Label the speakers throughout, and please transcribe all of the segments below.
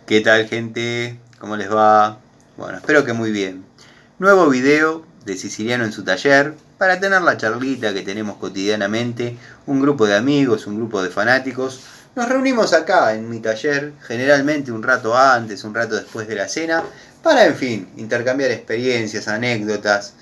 Speaker 1: ¿Qué tal, gente? ¿Cómo les va? Bueno, espero que muy bien. Nuevo video de Siciliano en su taller para tener la charlita que tenemos cotidianamente. Un grupo de amigos, un grupo de fanáticos. Nos reunimos acá en mi taller, generalmente un rato antes, un rato después de la cena, para, en fin, intercambiar experiencias, anécdotas.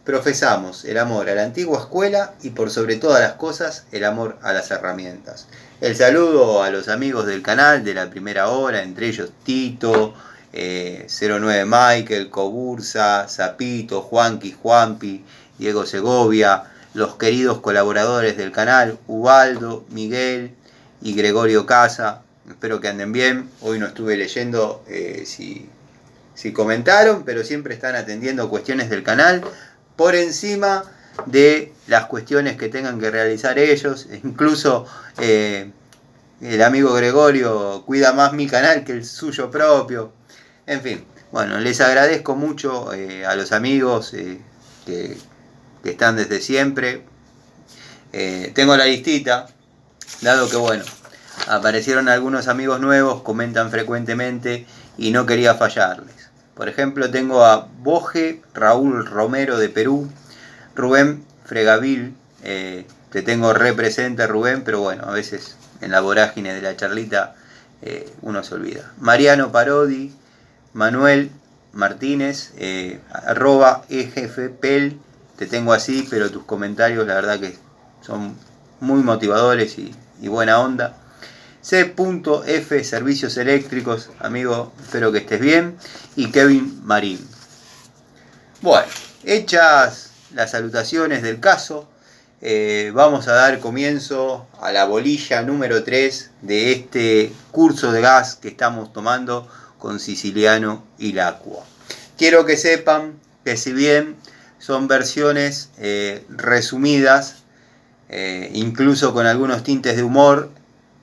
Speaker 1: Profesamos el amor a la antigua escuela y por sobre todas las cosas el amor a las herramientas. El saludo a los amigos del canal de la primera hora, entre ellos Tito, 09 Michael, Cobursa, Zapito, Juanqui, Juanpi, Diego Segovia, los queridos colaboradores del canal, Ubaldo, Miguel y Gregorio Casa. Espero que anden bien. Hoy no estuve leyendo si comentaron, pero siempre están atendiendo cuestiones del canal por encima de las cuestiones que tengan que realizar ellos. Incluso el amigo Gregorio cuida más mi canal que el suyo propio. En fin, bueno, les agradezco mucho a los amigos que están desde siempre. Tengo la listita, dado que bueno, aparecieron algunos amigos nuevos, comentan frecuentemente y no quería fallarles. Por ejemplo, tengo a Boje Raúl Romero de Perú, Rubén Fregavil, te tengo represente Rubén, pero bueno, a veces en la vorágine de la charlita uno se olvida. Mariano Parodi, Manuel Martínez, arroba EGFPEL, te tengo así, pero tus comentarios la verdad que son muy motivadores y buena onda. C.F. Servicios Eléctricos, amigo, espero que estés bien. Y Kevin Marín. Bueno, hechas las salutaciones del caso, vamos a dar comienzo a la bolilla número 3 de este curso de gas que estamos tomando con Siciliano y Lacua. Quiero que sepan que si bien son versiones resumidas, incluso con algunos tintes de humor,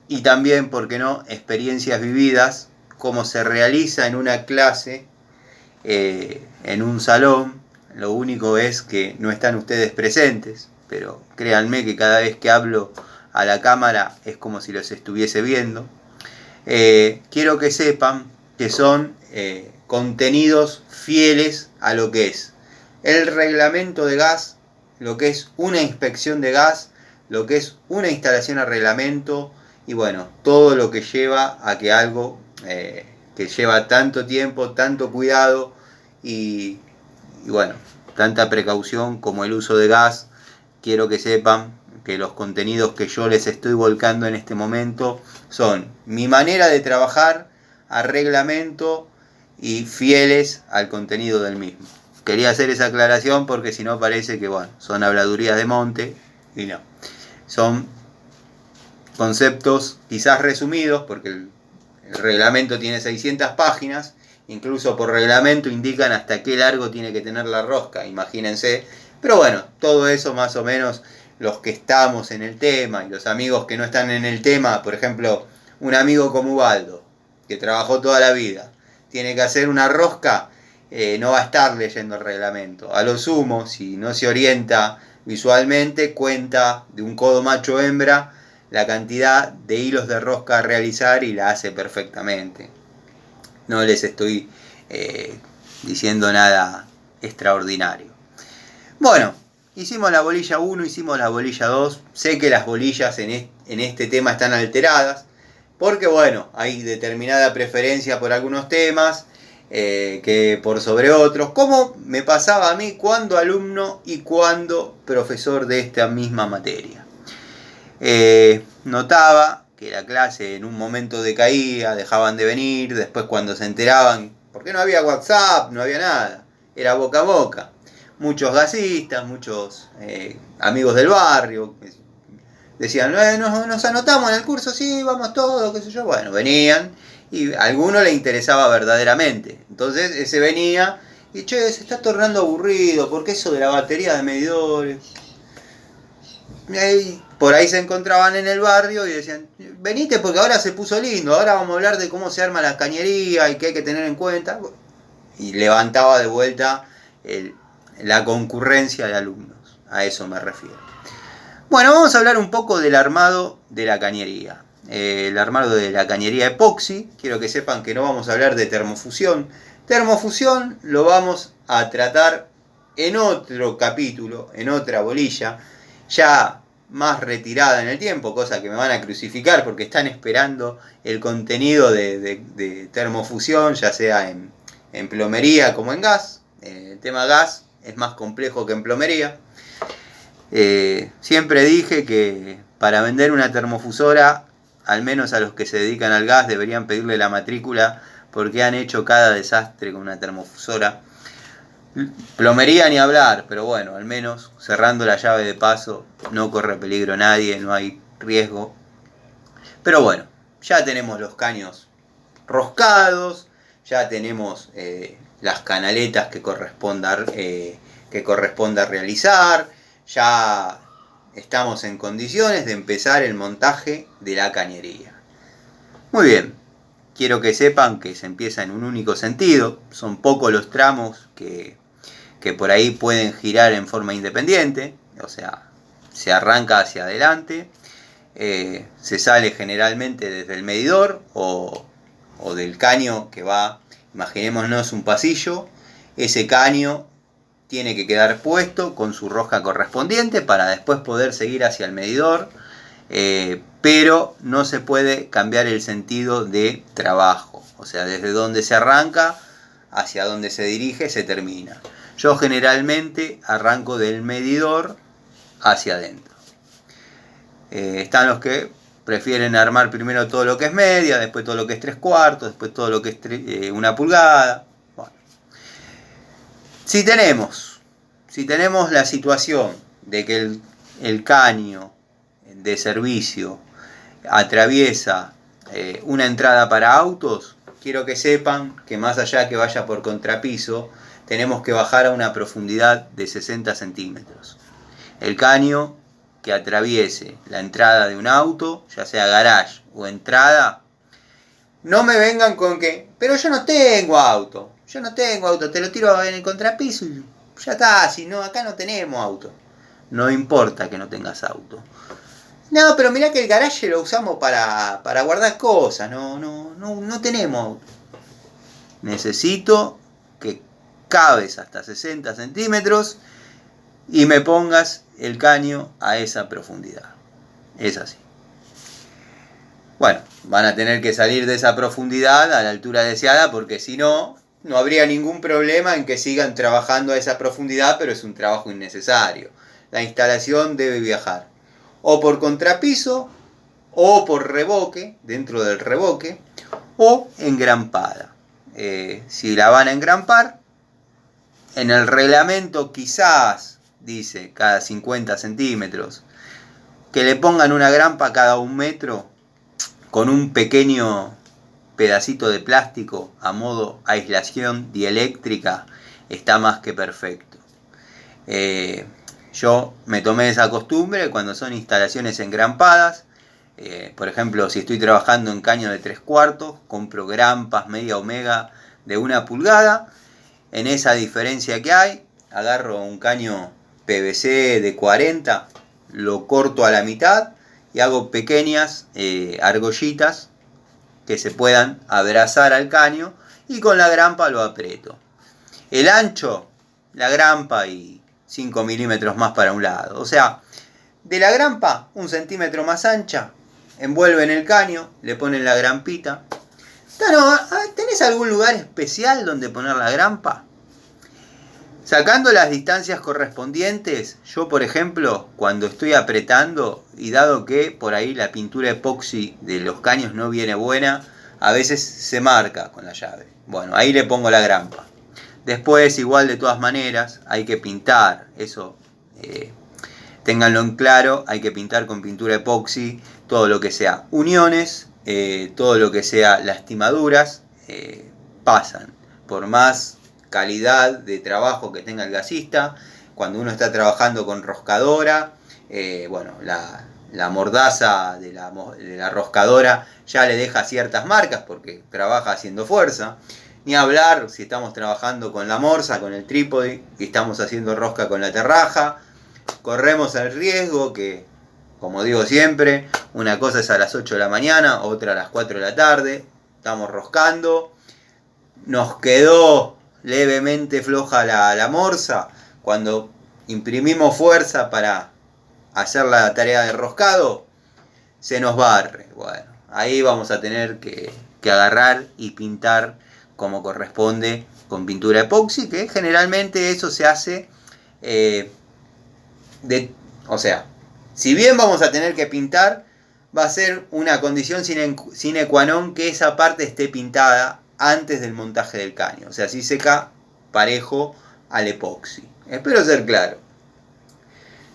Speaker 1: y también, ¿por qué no?, experiencias vividas, cómo se realiza en una clase, en un salón. Lo único es que no están ustedes presentes, pero créanme que cada vez que hablo a la cámara es como si los estuviese viendo. Quiero que sepan que son contenidos fieles a lo que es el reglamento de gas, lo que es una inspección de gas, lo que es una instalación a reglamento, y bueno, todo lo que lleva a que algo que lleva tanto tiempo, tanto cuidado y bueno, tanta precaución como el uso de gas, quiero que sepan que los contenidos que yo les estoy volcando en este momento son mi manera de trabajar a reglamento y fieles al contenido del mismo. Quería hacer esa aclaración porque si no parece que bueno, son habladurías de monte, y no. Son conceptos quizás resumidos, porque el reglamento tiene 600 páginas, incluso por reglamento indican hasta qué largo tiene que tener la rosca, imagínense. Pero bueno, todo eso más o menos los que estamos en el tema y los amigos que no están en el tema, por ejemplo, un amigo como Ubaldo, que trabajó toda la vida, tiene que hacer una rosca, no va a estar leyendo el reglamento. A lo sumo, si no se orienta visualmente, cuenta de un codo macho hembra la cantidad de hilos de rosca a realizar y la hace perfectamente. No les estoy diciendo nada extraordinario. Bueno, hicimos la bolilla 1, hicimos la bolilla 2. Sé que las bolillas en este tema están alteradas, porque bueno, hay determinada preferencia por algunos temas que por sobre otros, como me pasaba a mí cuando alumno y cuando profesor de esta misma materia. Notaba que la clase en un momento decaía, dejaban de venir, después cuando se enteraban, porque no había WhatsApp, no había nada, era boca a boca. Muchos gasistas, muchos amigos del barrio decían, nos anotamos en el curso, sí, vamos todos, qué sé yo. Bueno, venían y a alguno le interesaba verdaderamente. Entonces ese venía y, che, se está tornando aburrido, porque eso de la batería de medidores. Y por ahí se encontraban en el barrio y decían, venite porque ahora se puso lindo, ahora vamos a hablar de cómo se arma la cañería y qué hay que tener en cuenta. Y levantaba de vuelta la concurrencia de alumnos, a eso me refiero. Bueno, vamos a hablar un poco del armado de la cañería. el armado de la cañería epoxi. Quiero que sepan que no vamos a hablar de termofusión. Termofusión lo vamos a tratar en otro capítulo, en otra bolilla, ya más retirada en el tiempo, cosa que me van a crucificar porque están esperando el contenido de termofusión, ya sea en plomería como en gas. El tema gas es más complejo que en plomería. Siempre dije que para vender una termofusora, al menos a los que se dedican al gas, deberían pedirle la matrícula porque han hecho cada desastre con una termofusora. Plomería ni hablar, pero bueno, al menos cerrando la llave de paso no corre peligro nadie, no hay riesgo. Pero bueno, ya tenemos los caños roscados, ya tenemos las canaletas que corresponda realizar, ya estamos en condiciones de empezar el montaje de la cañería. Muy bien, quiero que sepan que se empieza en un único sentido, son pocos los tramos que por ahí pueden girar en forma independiente, o sea, se arranca hacia adelante, se sale generalmente desde el medidor o del caño que va, imaginémonos un pasillo, ese caño tiene que quedar puesto con su rosca correspondiente para después poder seguir hacia el medidor, pero no se puede cambiar el sentido de trabajo, o sea, desde donde se arranca hacia donde se dirige se termina. Yo generalmente arranco del medidor hacia adentro. Están los que prefieren armar primero todo lo que es media, después todo lo que es 3/4, después todo lo que es 1 pulgada. Bueno. Si tenemos la situación de que el caño de servicio atraviesa una entrada para autos, quiero que sepan que más allá que vaya por contrapiso, tenemos que bajar a una profundidad de 60 centímetros. El caño que atraviese la entrada de un auto, ya sea garage o entrada, no me vengan con que, pero yo no tengo auto, te lo tiro en el contrapiso y ya está, si no, acá no tenemos auto. No importa que no tengas auto. No, pero mirá que el garage lo usamos para guardar cosas, no tenemos auto. Necesito que cabes hasta 60 centímetros y me pongas el caño a esa profundidad. Es así. Bueno, van a tener que salir de esa profundidad a la altura deseada porque si no, no habría ningún problema en que sigan trabajando a esa profundidad, pero es un trabajo innecesario. La instalación debe viajar o por contrapiso o por revoque, dentro del revoque, o engrampada. Si la van a engrampar, en el reglamento quizás dice cada 50 centímetros, que le pongan una grampa cada 1 metro con un pequeño pedacito de plástico a modo aislación dieléctrica, está más que perfecto. Yo me tomé esa costumbre cuando son instalaciones engrampadas. Por ejemplo, si estoy trabajando en caño de 3/4, compro grampas media omega de 1 pulgada. En esa diferencia que hay, agarro un caño PVC de 40, lo corto a la mitad y hago pequeñas argollitas que se puedan abrazar al caño y con la grampa lo aprieto. El ancho, la grampa y 5 milímetros más para un lado. O sea, de la grampa 1 centímetro más ancha, envuelven el caño, le ponen la grampita. ¿Tenés algún lugar especial donde poner la grampa? Sacando las distancias correspondientes, yo por ejemplo, cuando estoy apretando, y dado que por ahí la pintura epoxi de los caños no viene buena, a veces se marca con la llave. Bueno, ahí le pongo la grampa. Después, igual de todas maneras, hay que pintar, eso ténganlo en claro, hay que pintar con pintura epoxi todo lo que sea uniones, todo lo que sea lastimaduras, pasan. Por más calidad de trabajo que tenga el gasista, cuando uno está trabajando con roscadora, bueno, la mordaza de la roscadora ya le deja ciertas marcas porque trabaja haciendo fuerza. Ni hablar si estamos trabajando con la morsa, con el trípode, y estamos haciendo rosca con la terraja, corremos el riesgo que como digo siempre, una cosa es a las 8 de la mañana, otra a las 4 de la tarde, estamos roscando, nos quedó levemente floja la morsa, cuando imprimimos fuerza para hacer la tarea de roscado, se nos barre. Bueno, ahí vamos a tener que agarrar y pintar como corresponde con pintura epoxi, que generalmente eso se hace o sea, si bien vamos a tener que pintar, va a ser una condición sine qua non que esa parte esté pintada antes del montaje del caño. O sea, si seca parejo al epoxi. Espero ser claro.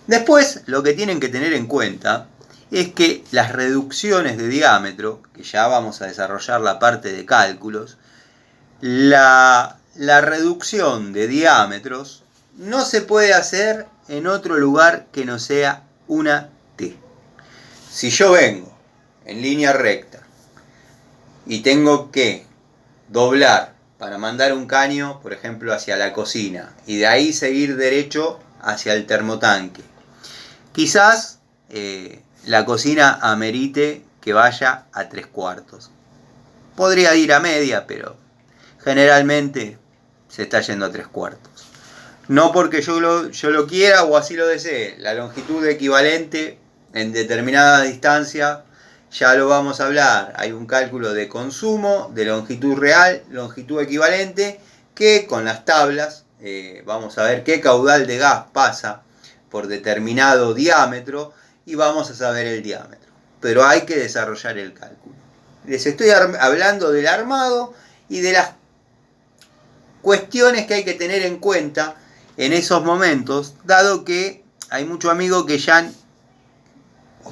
Speaker 1: Después, lo que tienen que tener en cuenta es que las reducciones de diámetro, que ya vamos a desarrollar la parte de cálculos, la reducción de diámetros no se puede hacer en otro lugar que no sea una T. Si yo vengo en línea recta y tengo que doblar para mandar un caño, por ejemplo, hacia la cocina, y de ahí seguir derecho hacia el termotanque, quizás la cocina amerite que vaya a 3/4. Podría ir a media, pero generalmente se está yendo a 3/4. No porque yo lo quiera o así lo desee. La longitud equivalente en determinada distancia ya lo vamos a hablar. Hay un cálculo de consumo, de longitud real, longitud equivalente, que con las tablas vamos a ver qué caudal de gas pasa por determinado diámetro y vamos a saber el diámetro. Pero hay que desarrollar el cálculo. Les estoy hablando del armado y de las cuestiones que hay que tener en cuenta en esos momentos, dado que hay mucho amigo que ya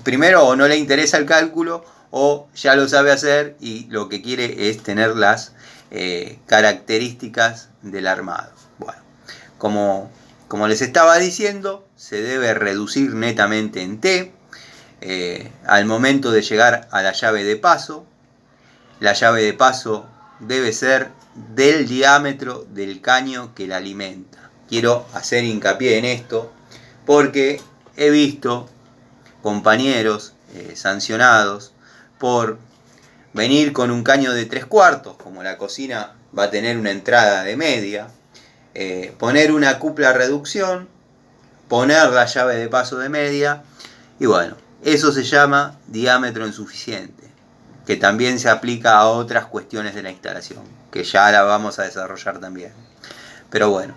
Speaker 1: primero o no le interesa el cálculo o ya lo sabe hacer y lo que quiere es tener las características del armado. Bueno, como les estaba diciendo, se debe reducir netamente en T al momento de llegar a la llave de paso. La llave de paso debe ser del diámetro del caño que la alimenta. Quiero hacer hincapié en esto porque he visto compañeros sancionados por venir con un caño de 3/4, como la cocina va a tener una entrada de media, poner una cupla reducción, poner la llave de paso de media, y bueno, eso se llama diámetro insuficiente, que también se aplica a otras cuestiones de la instalación, que ya la vamos a desarrollar también. Pero bueno,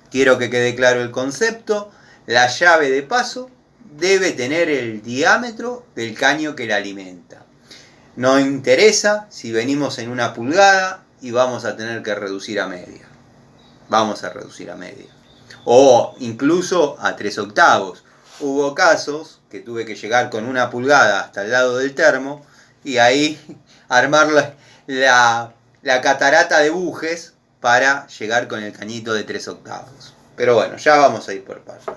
Speaker 1: quiero que quede claro el concepto. La llave de paso debe tener el diámetro del caño que la alimenta. No interesa si venimos en 1 pulgada y vamos a tener que reducir a media. Vamos a reducir a media. O incluso a 3/8. Hubo casos que tuve que llegar con 1 pulgada hasta el lado del termo y ahí armar la catarata de bujes para llegar con el cañito de 3/8. Pero bueno, ya vamos a ir por partes.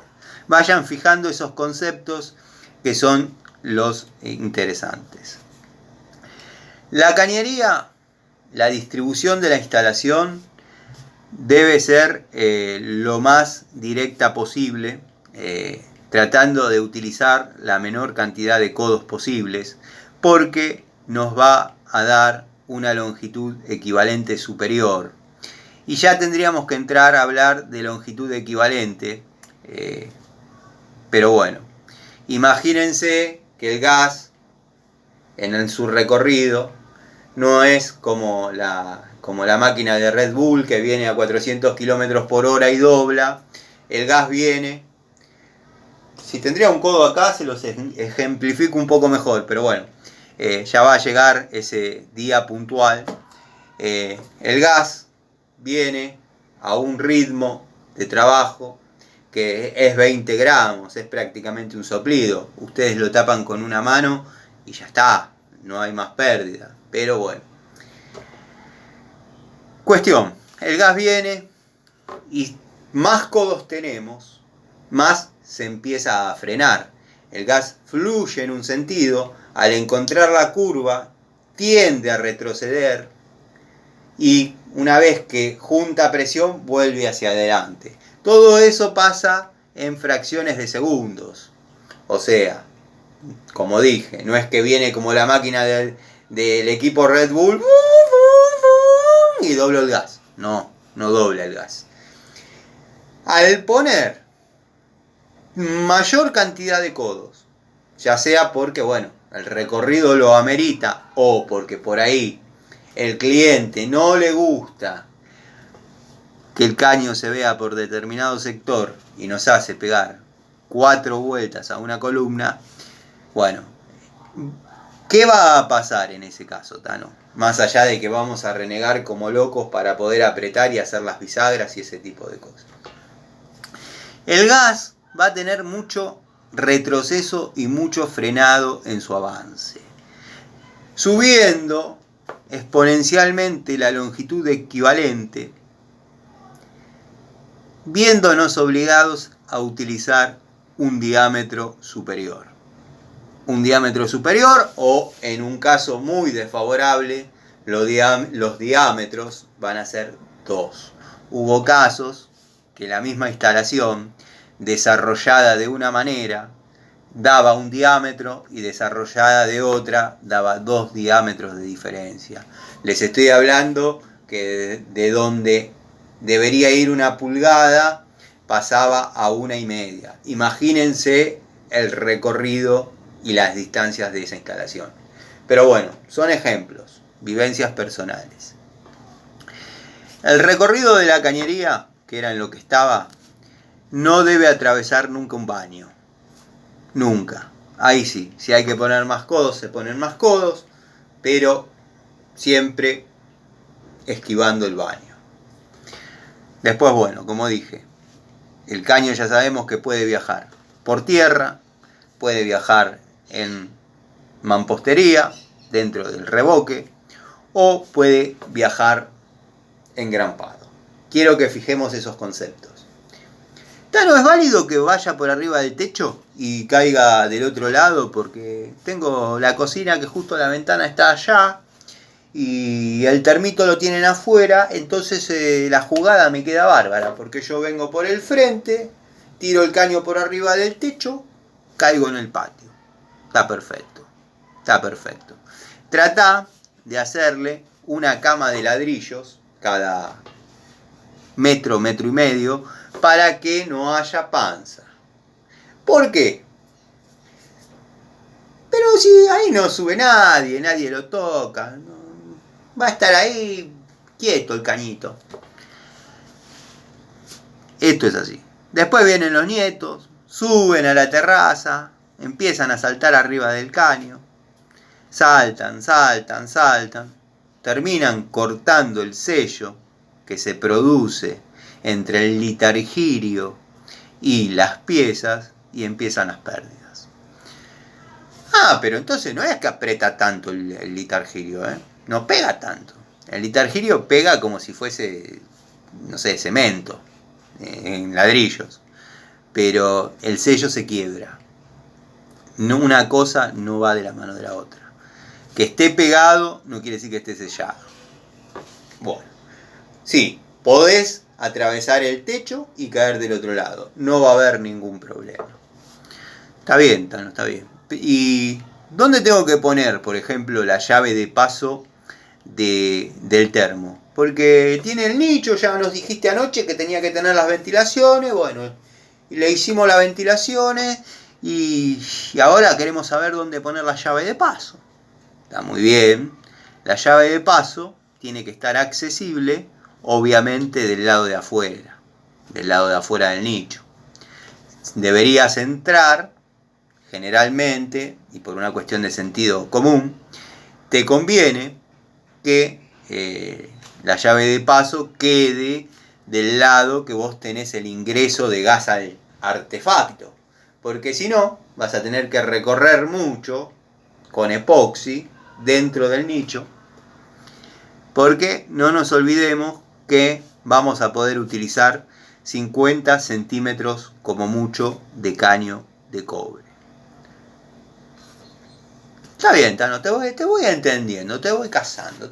Speaker 1: Vayan fijando esos conceptos que son los interesantes. La cañería, la distribución de la instalación debe ser lo más directa posible, tratando de utilizar la menor cantidad de codos posibles, porque nos va a dar una longitud equivalente superior. Y ya tendríamos que entrar a hablar de longitud equivalente, pero bueno, imagínense que el gas en su recorrido no es como la máquina de Red Bull que viene a 400 km por hora y dobla. El gas viene. Si tendría un codo acá se los ejemplifico un poco mejor, pero bueno, ya va a llegar ese día puntual. El gas viene a un ritmo de trabajo que es 20 gramos, es prácticamente un soplido. Ustedes lo tapan con una mano y ya está, no hay más pérdida. Pero bueno. Cuestión, el gas viene y más codos tenemos, más se empieza a frenar. El gas fluye en un sentido, al encontrar la curva tiende a retroceder y una vez que junta presión vuelve hacia adelante. Todo eso pasa en fracciones de segundos. O sea, como dije, no es que viene como la máquina del equipo Red Bull y dobla el gas. No, no dobla el gas. Al poner mayor cantidad de codos, ya sea porque, bueno, el recorrido lo amerita o porque por ahí el cliente no le gusta que el caño se vea por determinado sector y nos hace pegar 4 vueltas a una columna, bueno, ¿qué va a pasar en ese caso, Tano? Más allá de que vamos a renegar como locos para poder apretar y hacer las bisagras y ese tipo de cosas. El gas va a tener mucho retroceso y mucho frenado en su avance, subiendo exponencialmente la longitud equivalente, viéndonos obligados a utilizar un diámetro superior. Un diámetro superior o, en un caso muy desfavorable, los diámetros van a ser 2. Hubo casos que la misma instalación, desarrollada de una manera, daba un diámetro y desarrollada de otra daba 2 diámetros de diferencia. Les estoy hablando que de donde debería ir 1 pulgada pasaba a 1,5. Imagínense el recorrido y las distancias de esa instalación. Pero bueno, son ejemplos, vivencias personales. El recorrido de la cañería, que era en lo que estaba, no debe atravesar nunca un baño. Nunca. Ahí sí, si hay que poner más codos, se ponen más codos, pero siempre esquivando el baño. Después, bueno, como dije, el caño ya sabemos que puede viajar por tierra, puede viajar en mampostería, dentro del revoque, o puede viajar en grampado. Quiero que fijemos esos conceptos. ¿No es válido que vaya por arriba del techo y caiga del otro lado? Porque tengo la cocina que justo la ventana está allá y el termito lo tienen afuera, entonces la jugada me queda bárbara, porque yo vengo por el frente, tiro el caño por arriba del techo, caigo en el patio. Está perfecto, está perfecto. Trata de hacerle una cama de ladrillos cada metro, metro y medio, para que no haya panza. ¿Por qué? Pero si ahí no sube nadie, nadie lo toca, no, va a estar ahí quieto el cañito. Esto es así. Después vienen los nietos, suben a la terraza, empiezan a saltar arriba del caño, saltan, saltan, saltan, terminan cortando el sello que se produce entre el litargirio y las piezas y empiezan las pérdidas. Pero entonces no es que aprieta tanto el litargirio, no pega tanto. El litargirio pega como si fuese, no sé, cemento, en ladrillos, pero el sello se quiebra. No, una cosa no va de la mano de la otra. Que esté pegado no quiere decir que esté sellado. Bueno, sí, podés atravesar el techo y caer del otro lado. No va a haber ningún problema. Está bien, Tano, está bien. ¿Y dónde tengo que poner, por ejemplo, la llave de paso del termo? Porque tiene el nicho, ya nos dijiste anoche que tenía que tener las ventilaciones. Bueno, y le hicimos las ventilaciones y ahora queremos saber dónde poner la llave de paso. Está muy bien. La llave de paso tiene que estar accesible, obviamente, del lado de afuera del nicho. Deberías entrar, generalmente, y por una cuestión de sentido común, te conviene que la llave de paso quede del lado que vos tenés el ingreso de gas al artefacto, porque si no, vas a tener que recorrer mucho con epoxi dentro del nicho, porque no nos olvidemos que vamos a poder utilizar 50 centímetros como mucho de caño de cobre. Está bien, Tano, te voy entendiendo, te voy cazando.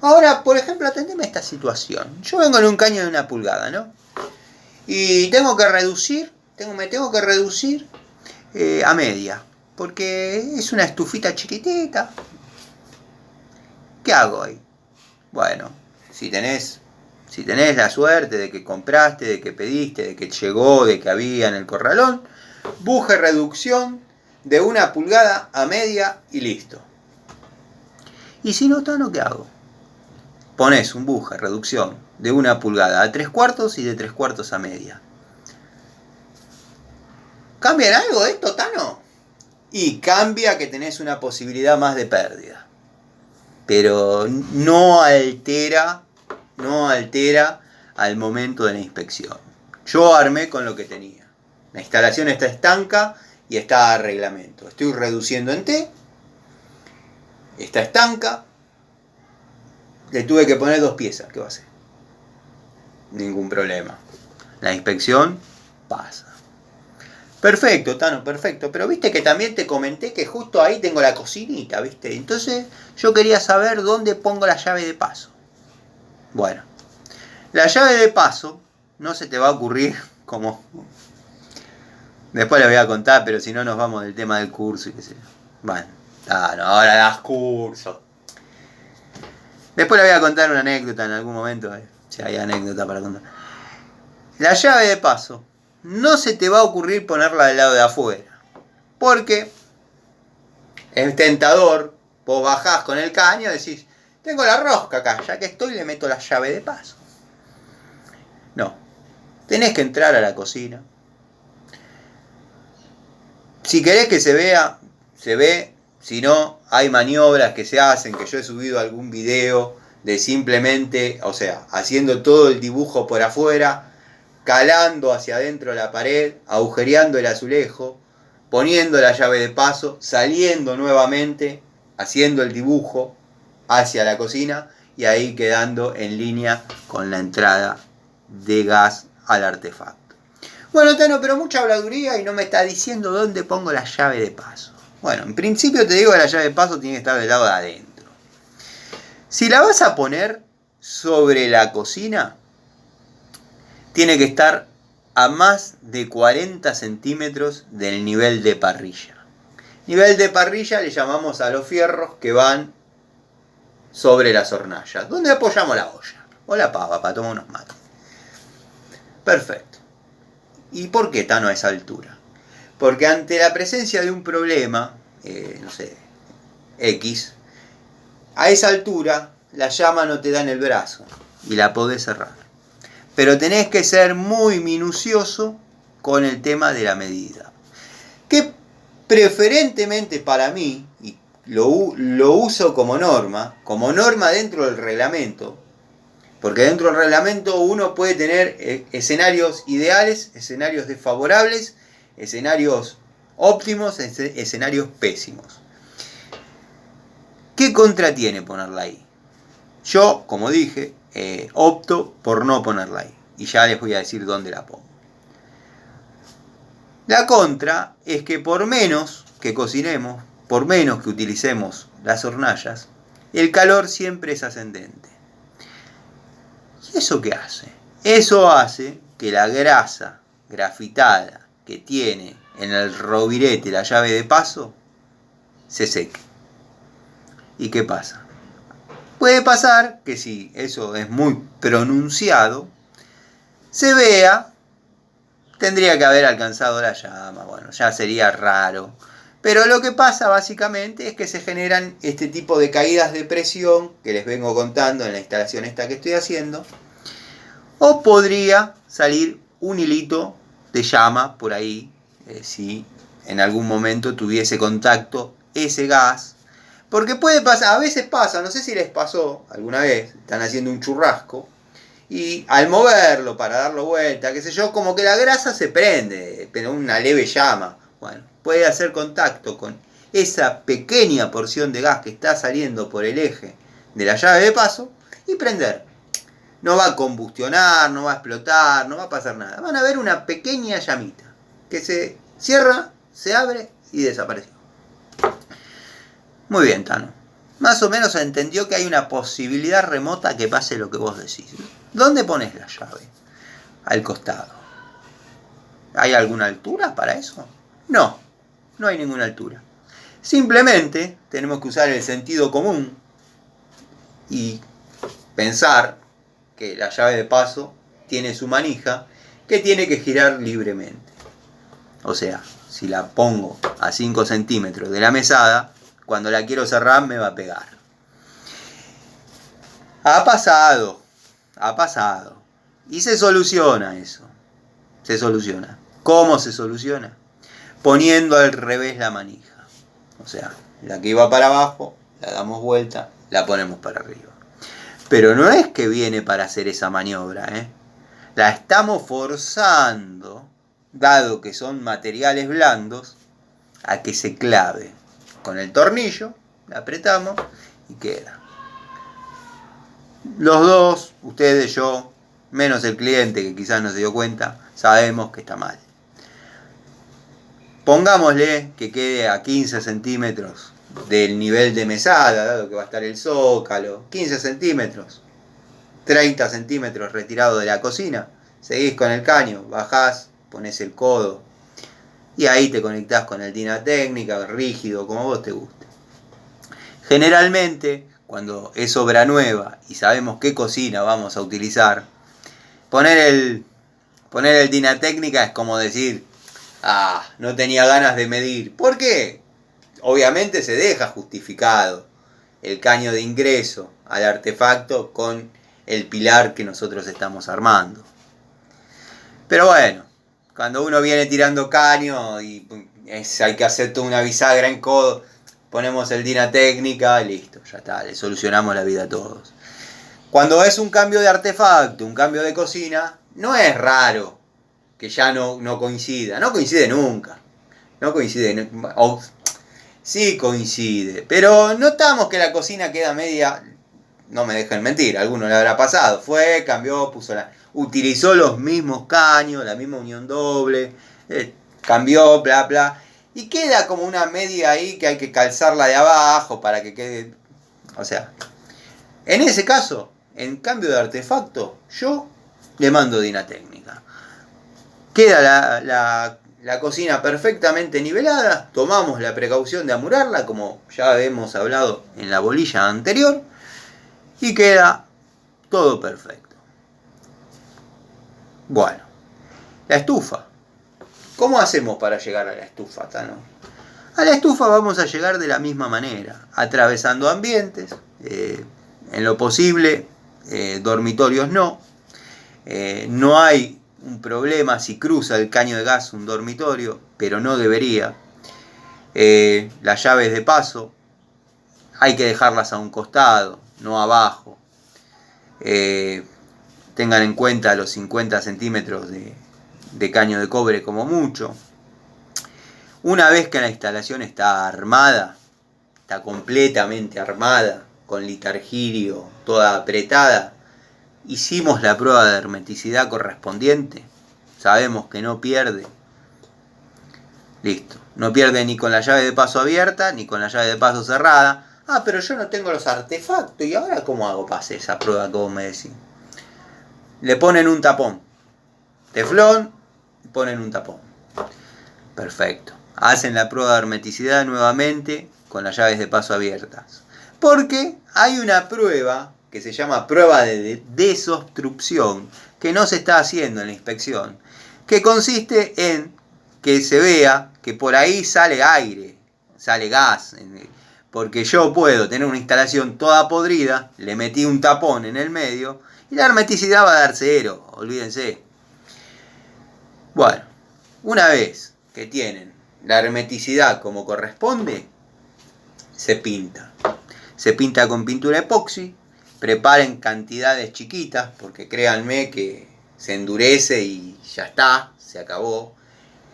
Speaker 1: Ahora, por ejemplo, atendeme esta situación. Yo vengo en un caño de 1 pulgada, ¿no? Y tengo que reducir, me tengo que reducir a media. porque es una estufita chiquitita. ¿Qué hago ahí? Bueno, si tenés la suerte de que compraste, de que pediste, de que llegó, de que había en el corralón, buje reducción de 1 pulgada a media y listo. Y si no, Tano, ¿qué hago? Pones un buje reducción de 1 pulgada a 3/4 y de 3/4 a media. ¿Cambia en algo esto, Tano? Y cambia que tenés una posibilidad más de pérdida. Pero no altera al momento de la inspección. Yo armé con lo que tenía. La instalación está estanca y está a reglamento. Estoy reduciendo en T. Está estanca. Le tuve que poner 2 piezas. ¿Qué va a hacer? Ningún problema. La inspección pasa. Perfecto, Tano, perfecto. Pero viste que también te comenté que justo ahí tengo la cocinita, ¿viste? Entonces yo quería saber dónde pongo la llave de paso. Bueno, la llave de paso no se te va a ocurrir como... Después le voy a contar, pero si no nos vamos del tema del curso y qué sé yo. Bueno, ahora das curso. Después le voy a contar una anécdota en algún momento, si hay anécdota para contar. La llave de paso no se te va a ocurrir ponerla del lado de afuera, porque es tentador. Vos bajás con el caño y decís, tengo la rosca acá, ya que estoy le meto la llave de paso. No, tenés que entrar a la cocina. Si querés que se vea, se ve. Si no, hay maniobras que se hacen, que yo he subido algún video de simplemente, o sea, haciendo todo el dibujo por afuera, calando hacia adentro de la pared, agujereando el azulejo, poniendo la llave de paso, saliendo nuevamente, haciendo el dibujo hacia la cocina y ahí quedando en línea con la entrada de gas al artefacto. Bueno, Tano, pero mucha habladuría y no me está diciendo dónde pongo la llave de paso. Bueno, en principio te digo que la llave de paso tiene que estar del lado de adentro. Si la vas a poner sobre la cocina, tiene que estar a más de 40 centímetros del nivel de parrilla. Nivel de parrilla le llamamos a los fierros que van sobre las hornallas, donde apoyamos la olla o la pava para tomar unos mates. Perfecto. ¿Y por qué, Tano, a esa altura? Porque ante la presencia de un problema, no sé, X, a esa altura la llama no te da en el brazo y la podés cerrar. Pero tenés que ser muy minucioso con el tema de la medida. Que preferentemente para mí, y lo uso como norma dentro del reglamento, porque dentro del reglamento uno puede tener escenarios ideales, escenarios desfavorables, escenarios óptimos, escenarios pésimos. ¿Qué contra tiene ponerla ahí? Yo, como dije, opto por no ponerla ahí. Y ya les voy a decir dónde la pongo. La contra es que por menos que cocinemos, por menos que utilicemos las hornallas, el calor siempre es ascendente. ¿Y eso qué hace? Eso hace que la grasa grafitada que tiene en el rovirete la llave de paso se seque. ¿Y qué pasa? Puede pasar que si eso es muy pronunciado, se vea, tendría que haber alcanzado la llama, bueno, ya sería raro. Pero lo que pasa básicamente es que se generan este tipo de caídas de presión que les vengo contando en la instalación esta que estoy haciendo. O podría salir un hilito de llama por ahí, si en algún momento tuviese contacto ese gas. Porque puede pasar, a veces pasa, no sé si les pasó alguna vez, están haciendo un churrasco y al moverlo para darlo vuelta, qué sé yo, como que la grasa se prende, pero una leve llama. Bueno, puede hacer contacto con esa pequeña porción de gas que está saliendo por el eje de la llave de paso y prender. No va a combustionar, no va a explotar, no va a pasar nada. Van a ver una pequeña llamita que se cierra, se abre y desapareció. Muy bien, Tano. Más o menos entendió que hay una posibilidad remota que pase lo que vos decís. ¿Dónde pones la llave? Al costado. ¿Hay alguna altura para eso? No. no hay ninguna altura. Simplemente tenemos que usar el sentido común y pensar que la llave de paso tiene su manija que tiene que girar libremente. O sea, si la pongo a 5 centímetros de la mesada, cuando la quiero cerrar me va a pegar. Ha pasado. Y se soluciona eso. Se soluciona. ¿Cómo se soluciona? Poniendo al revés la manija. O sea, la que iba para abajo, la damos vuelta, la ponemos para arriba. Pero no es que viene para hacer esa maniobra, La estamos forzando, dado que son materiales blandos, a que se clave. Con el tornillo, la apretamos y queda. Los dos, ustedes, yo, menos el cliente que quizás no se dio cuenta, sabemos que está mal. Pongámosle que quede a 15 centímetros del nivel de mesada, dado que va a estar el zócalo, 15 centímetros, 30 centímetros retirado de la cocina, seguís con el caño, bajás, ponés el codo y ahí te conectás con el Dynatécnica, rígido, como vos te guste. Generalmente, cuando es obra nueva y sabemos qué cocina vamos a utilizar, poner el Dynatécnica es como decir, no tenía ganas de medir. ¿Por qué? Obviamente se deja justificado el caño de ingreso al artefacto con el pilar que nosotros estamos armando. Pero bueno, cuando uno viene tirando caño y hay que hacer toda una bisagra en codo, ponemos el Dynatécnica y listo, ya está, le solucionamos la vida a todos. Cuando es un cambio de artefacto, un cambio de cocina, no es raro que ya no coincida. No coincide nunca. No coincide. Sí coincide. Pero notamos que la cocina queda media. No me dejen mentir, a alguno le habrá pasado. Fue, cambió, utilizó los mismos caños, la misma unión doble. Cambió, bla, bla. Y queda como una media ahí que hay que calzarla de abajo para que quede. O sea, en ese caso, en cambio de artefacto, yo le mando Dynatécnica. Queda la cocina perfectamente nivelada, tomamos la precaución de amurarla, como ya hemos hablado en la bolilla anterior, y queda todo perfecto. Bueno, la estufa. ¿Cómo hacemos para llegar a la estufa, Tano? A la estufa vamos a llegar de la misma manera, atravesando ambientes, en lo posible, dormitorios no. No hay un problema si cruza el caño de gas un dormitorio, pero no debería. Las llaves de paso hay que dejarlas a un costado, no abajo. Tengan en cuenta los 50 centímetros de caño de cobre como mucho. Una vez que la instalación está armada, está completamente armada, con litargirio, toda apretada, hicimos la prueba de hermeticidad correspondiente, sabemos que no pierde. Listo, no pierde ni con la llave de paso abierta, ni con la llave de paso cerrada. Pero yo no tengo los artefactos, ¿y ahora cómo hago para hacer esa prueba que vos me decís? Le ponen un tapón, teflón, ponen un tapón. Perfecto. Hacen la prueba de hermeticidad nuevamente con las llaves de paso abiertas. Porque hay una prueba que se llama prueba de desobstrucción, que no se está haciendo en la inspección, que consiste en que se vea que por ahí sale aire, sale gas, porque yo puedo tener una instalación toda podrida, le metí un tapón en el medio y la hermeticidad va a dar 0, olvídense. Bueno, una vez que tienen la hermeticidad como corresponde, se pinta. Se pinta con pintura epoxi. Preparen cantidades chiquitas, porque créanme que se endurece y ya está, se acabó.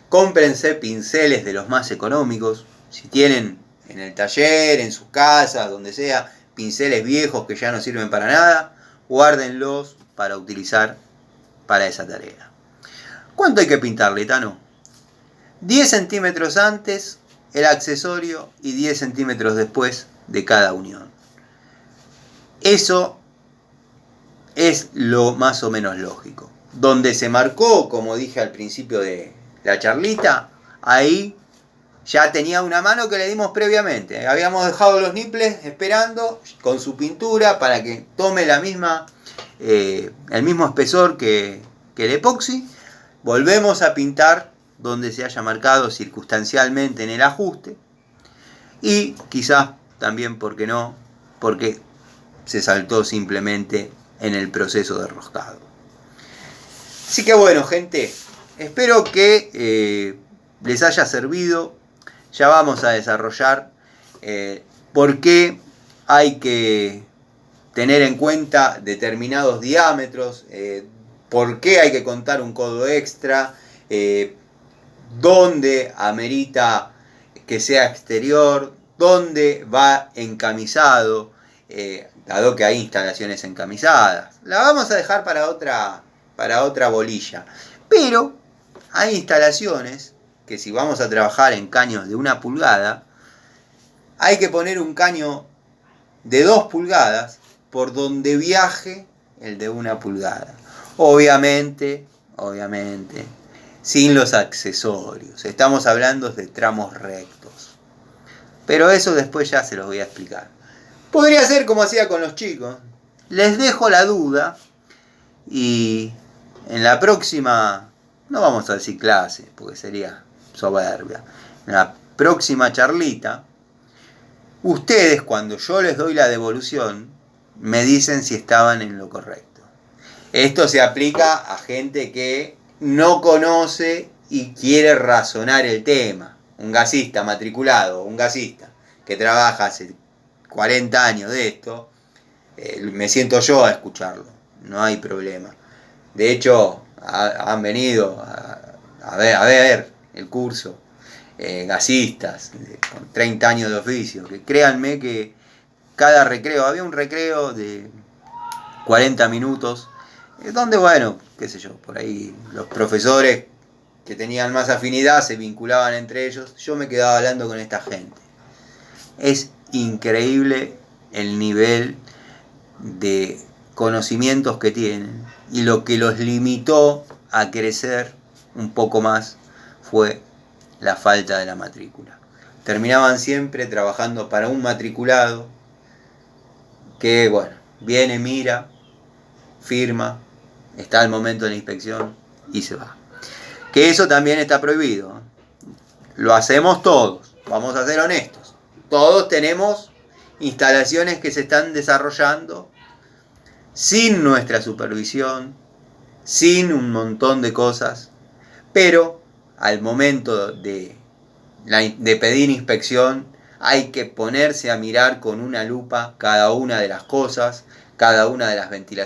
Speaker 1: Cómprense pinceles de los más económicos. Si tienen en el taller, en sus casas, donde sea, pinceles viejos que ya no sirven para nada, guárdenlos para utilizar para esa tarea. ¿Cuánto hay que pintarle, Tano? 10 centímetros antes el accesorio y 10 centímetros después de cada unión. Eso es lo más o menos lógico. Donde se marcó, como dije al principio de la charlita, ahí ya tenía una mano que le dimos previamente. Habíamos dejado los nipples esperando con su pintura para que tome el mismo espesor que el epoxi. Volvemos a pintar donde se haya marcado circunstancialmente en el ajuste. Y quizás también, ¿por qué no? Porque se saltó simplemente en el proceso de roscado. Así que bueno, gente, espero que les haya servido. Ya vamos a desarrollar por qué hay que tener en cuenta determinados diámetros, por qué hay que contar un codo extra, dónde amerita que sea exterior, dónde va encamisado, dado que hay instalaciones encamisadas. La vamos a dejar para otra bolilla. Pero hay instalaciones que si vamos a trabajar en caños de 1 pulgada, hay que poner un caño de 2 pulgadas por donde viaje el de 1 pulgada. Obviamente, sin los accesorios. Estamos hablando de tramos rectos. Pero eso después ya se los voy a explicar. Podría ser como hacía con los chicos. Les dejo la duda y en la próxima, no vamos a decir clase, porque sería soberbia. En la próxima charlita, ustedes, cuando yo les doy la devolución, me dicen si estaban en lo correcto. Esto se aplica a gente que no conoce y quiere razonar el tema. Un gasista matriculado, un gasista que trabaja hace 40 años de esto, me siento yo a escucharlo, no hay problema. De hecho, han venido a ver el curso gasistas con 30 años de oficio, que créanme que cada recreo, había un recreo de 40 minutos, donde bueno, qué sé yo, por ahí los profesores que tenían más afinidad se vinculaban entre ellos, yo me quedaba hablando con esta gente. Es increíble el nivel de conocimientos que tienen, y lo que los limitó a crecer un poco más fue la falta de la matrícula. Terminaban siempre trabajando para un matriculado que, bueno, viene, mira, firma, está al momento de la inspección y se va. Que eso también está prohibido. Lo hacemos todos, vamos a ser honestos. Todos tenemos instalaciones que se están desarrollando sin nuestra supervisión, sin un montón de cosas, pero al momento de pedir inspección hay que ponerse a mirar con una lupa cada una de las cosas, cada una de las ventilaciones